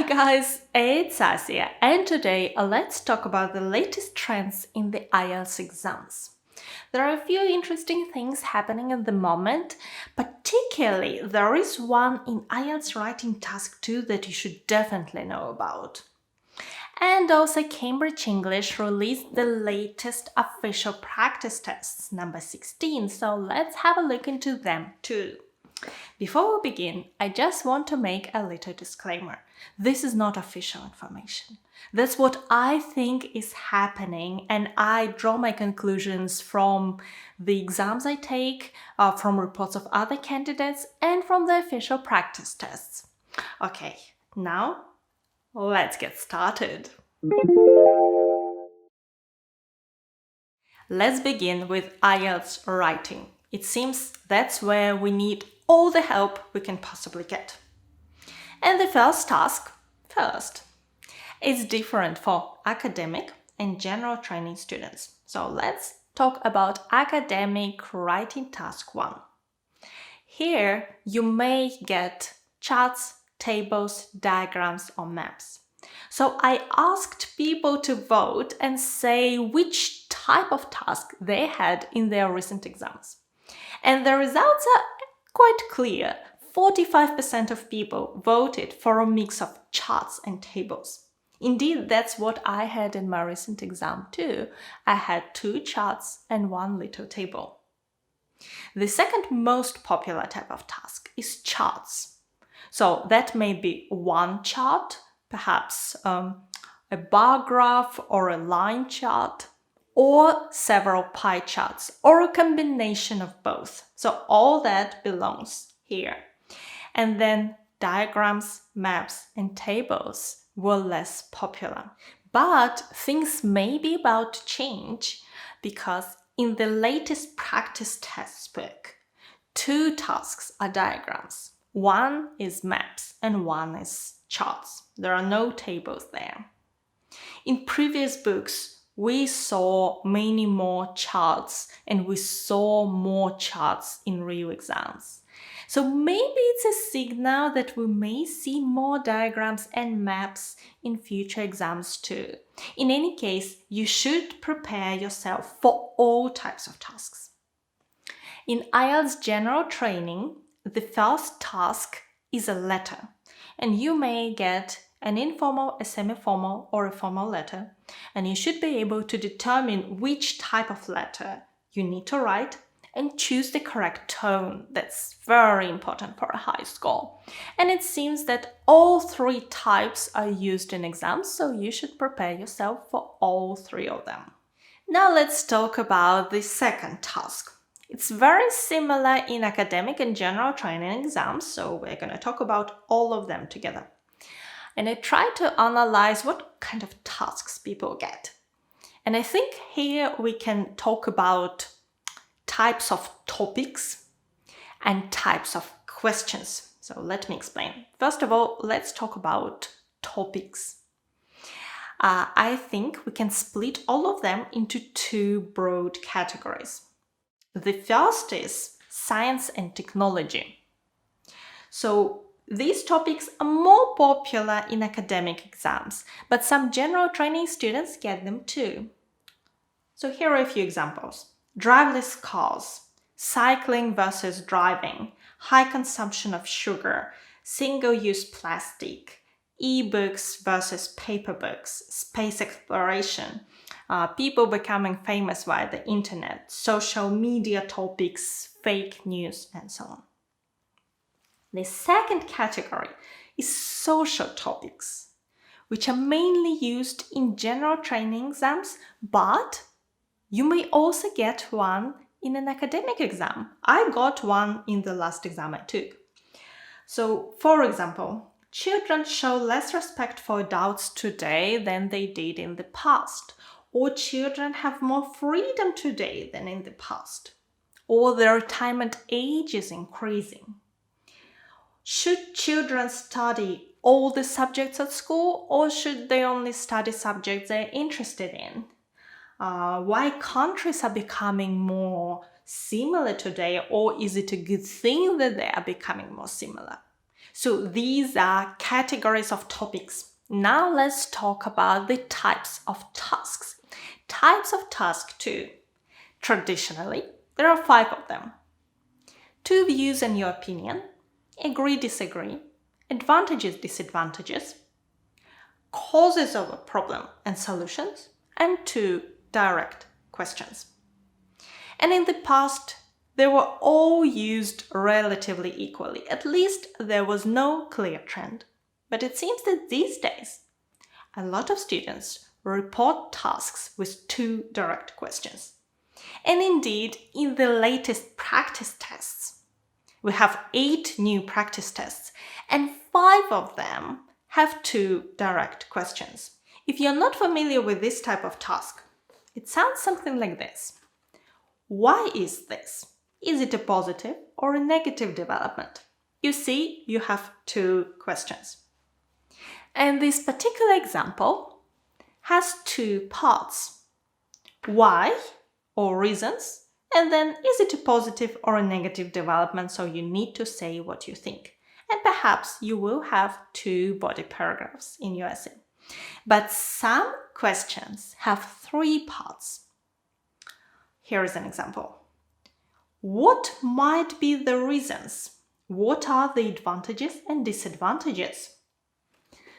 guys, it's Asia, and today let's talk about the latest trends in the IELTS exams. There are a few interesting things happening at the moment, particularly there is one in IELTS Writing Task 2 that you should definitely know about. And also Cambridge English released the latest official practice tests, number 16, so let's have a look into them too. Before we begin, I just want to make a little disclaimer. This is not official information. That's what I think is happening, and I draw my conclusions from the exams I take, from reports of other candidates, and from the official practice tests. Okay, now let's get started. Let's begin with IELTS writing. It seems that's where we need all the help we can possibly get. And the first task, is different for academic and general training students. So let's talk about academic writing task 1. Here you may get charts, tables, diagrams, or maps. So I asked people to vote and say which type of task they had in their recent exams. And the results are quite clear. 45% of people voted for a mix of charts and tables. Indeed, that's what I had in my recent exam too. I had 2 charts and 1 little table. The second most popular type of task is charts. So that may be one chart, perhaps a bar graph or a line chart, or several pie charts, or a combination of both. So all that belongs here. And then diagrams, maps, and tables were less popular. But things may be about to change because in the latest practice test book, 2 tasks are diagrams. 1 is maps and 1 is charts. There are no tables there. In previous books, we saw many more charts and we saw more charts in real exams. So maybe it's a signal that we may see more diagrams and maps in future exams too. In any case, you should prepare yourself for all types of tasks. In IELTS general training, the first task is a letter, and you may get an informal, a semi-formal, or a formal letter, and you should be able to determine which type of letter you need to write and choose the correct tone. That's very important for a high score. And it seems that all 3 types are used in exams, so you should prepare yourself for all 3 of them. Now let's talk about the second task. It's very similar in academic and general training exams, so we're going to talk about all of them together. And I tried to analyze what kind of tasks people get. And I think here we can talk about types of topics and types of questions. So let me explain. First of all, let's talk about topics. I think we can split all of them into 2 broad categories. The first is science and technology. So these topics are more popular in academic exams, but some general training students get them too. So here are a few examples. Driverless cars, cycling versus driving, high consumption of sugar, single-use plastic, e-books versus paper books, space exploration, people becoming famous via the internet, social media topics, fake news, and so on. The second category is social topics, which are mainly used in general training exams, but you may also get one in an academic exam. I got one in the last exam I took. So, for example, children show less respect for adults today than they did in the past, or children have more freedom today than in the past, or their retirement age is increasing. Should children study all the subjects at school, or should they only study subjects they're interested in? Why countries are becoming more similar today, or is it a good thing that they are becoming more similar? So these are categories of topics. Now let's talk about the types of tasks. Types of task 2. Traditionally, there are 5 of them. 2 views and your opinion, agree, disagree, advantages, disadvantages, causes of a problem and solutions, and 2 direct questions. And in the past, they were all used relatively equally. At least there was no clear trend. But it seems that these days, a lot of students report tasks with 2 direct questions. And indeed, in the latest practice tests, we have 8 new practice tests, and 5 of them have 2 direct questions. If you're not familiar with this type of task, it sounds something like this. Why is this? Is it a positive or a negative development? You see, you have 2 questions. And this particular example has 2 parts. Why, or reasons, and then is it a positive or a negative development, so you need to say what you think. And perhaps you will have 2 body paragraphs in your essay. But some questions have 3 parts. Here is an example. What might be the reasons? What are the advantages and disadvantages?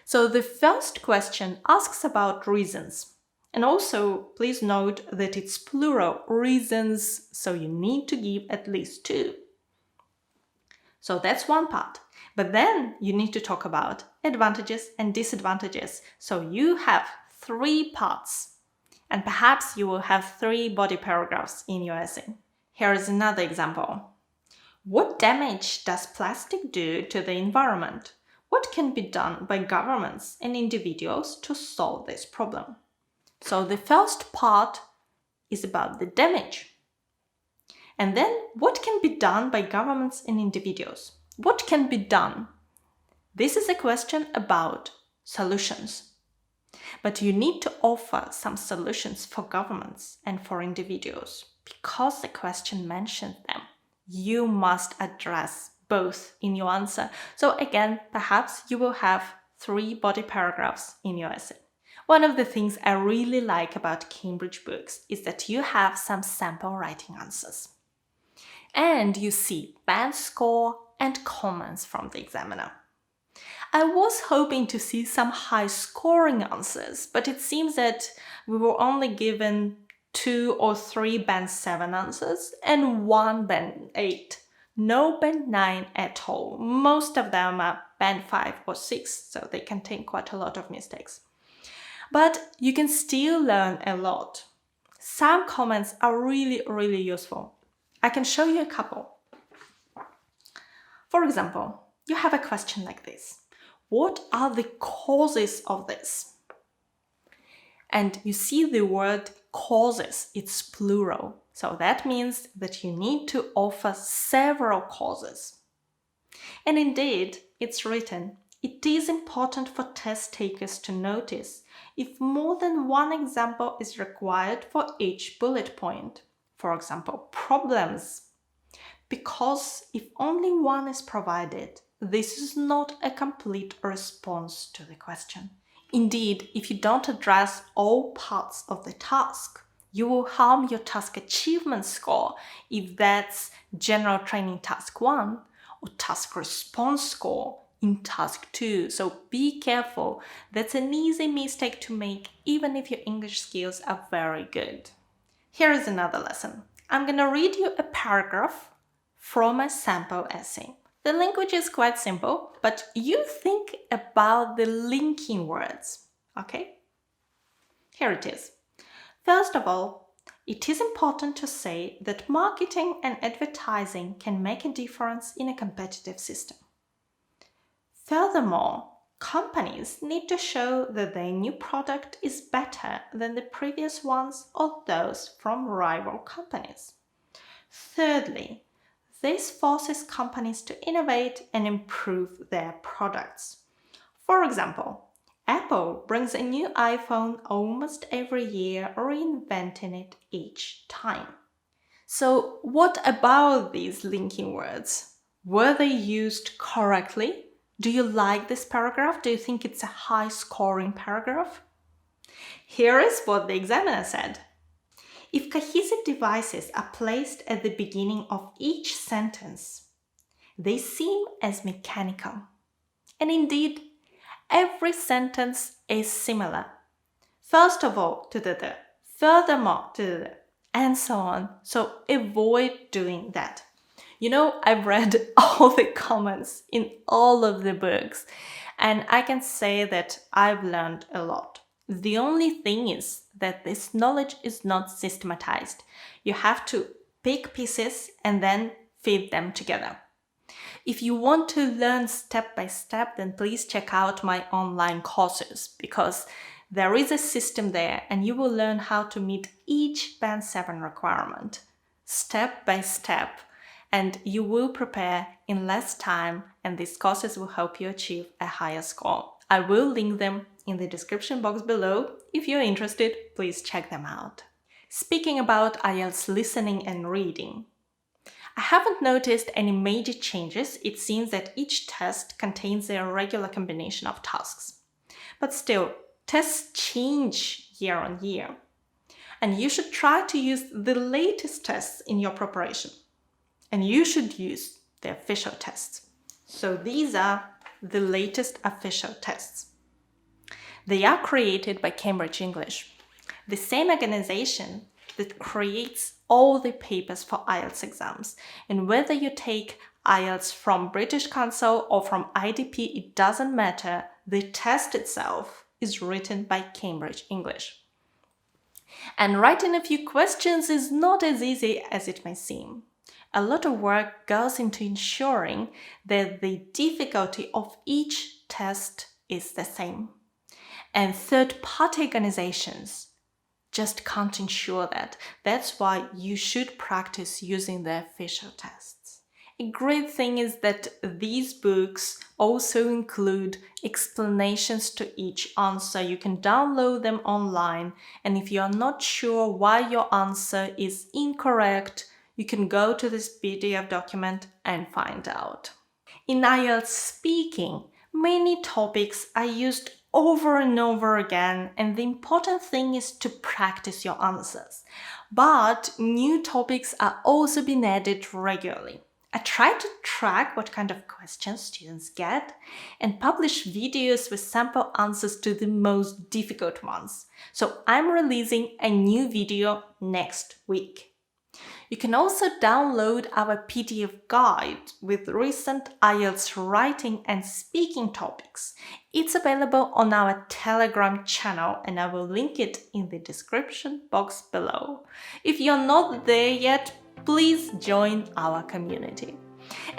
So the first question asks about reasons. And also, please note that it's plural, reasons, so you need to give at least 2. So that's one part. But then you need to talk about advantages and disadvantages. So you have 3 parts. And perhaps you will have 3 body paragraphs in your essay. Here is another example. What damage does plastic do to the environment? What can be done by governments and individuals to solve this problem? So the first part is about the damage. And then what can be done by governments and individuals? What can be done? This is a question about solutions. But you need to offer some solutions for governments and for individuals. Because the question mentions them, you must address both in your answer. So again, perhaps you will have 3 body paragraphs in your essay. One of the things I really like about Cambridge books is that you have some sample writing answers. And you see band score and comments from the examiner. I was hoping to see some high-scoring answers, but it seems that we were only given 2 or 3 band 7 answers and 1 band 8. No band 9 at all. Most of them are band 5 or 6, so they contain quite a lot of mistakes. But you can still learn a lot. Some comments are really useful. I can show you a couple. For example, you have a question like this. What are the causes of this? And you see the word causes, it's plural. So that means that you need to offer several causes. And indeed, it's written, it is important for test takers to notice if more than one example is required for each bullet point. For example, problems. Because if only one is provided, this is not a complete response to the question. Indeed, if you don't address all parts of the task, you will harm your task achievement score if that's general training task 1 or task response score in task 2. So be careful. That's an easy mistake to make even if your English skills are very good. Here is another lesson. I'm going to read you a paragraph from a sample essay. The language is quite simple, but you think about the linking words, okay? Here it is. First of all, it is important to say that marketing and advertising can make a difference in a competitive system. Furthermore, companies need to show that their new product is better than the previous ones or those from rival companies. Thirdly, this forces companies to innovate and improve their products. For example, Apple brings a new iPhone almost every year, reinventing it each time. So what about these linking words? Were they used correctly? Do you like this paragraph? Do you think it's a high-scoring paragraph? Here is what the examiner said. If cohesive devices are placed at the beginning of each sentence, they seem as mechanical. And indeed, every sentence is similar. First of all, to furthermore, to and so on. So avoid doing that. I've read all the comments in all of the books, and I can say that I've learned a lot. The only thing is that this knowledge is not systematized. You have to pick pieces and then feed them together. If you want to learn step by step, then please check out my online courses, because there is a system there and you will learn how to meet each Band 7 requirement step by step, and you will prepare in less time, and these courses will help you achieve a higher score. I will link them in the description box below. If you're interested, please check them out. Speaking about IELTS listening and reading, I haven't noticed any major changes. It seems that each test contains a regular combination of tasks. But still, tests change year on year, and you should try to use the latest tests in your preparation. And you should use the official tests. So these are the latest official tests. They are created by Cambridge English, the same organization that creates all the papers for IELTS exams. And whether you take IELTS from British Council or from IDP, it doesn't matter. The test itself is written by Cambridge English. And writing a few questions is not as easy as it may seem. A lot of work goes into ensuring that the difficulty of each test is the same. And third-party organizations just can't ensure that. That's why you should practice using the official tests. A great thing is that these books also include explanations to each answer. You can download them online, and if you are not sure why your answer is incorrect, you can go to this PDF document and find out. In IELTS speaking, many topics are used over and over again, and the important thing is to practice your answers. But new topics are also being added regularly. I try to track what kind of questions students get and publish videos with sample answers to the most difficult ones. So I'm releasing a new video next week. You can also download our PDF guide with recent IELTS writing and speaking topics. It's available on our Telegram channel, and I will link it in the description box below. If you're not there yet, please join our community.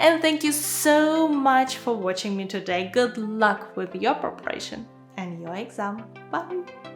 And thank you so much for watching me today. Good luck with your preparation and your exam. Bye!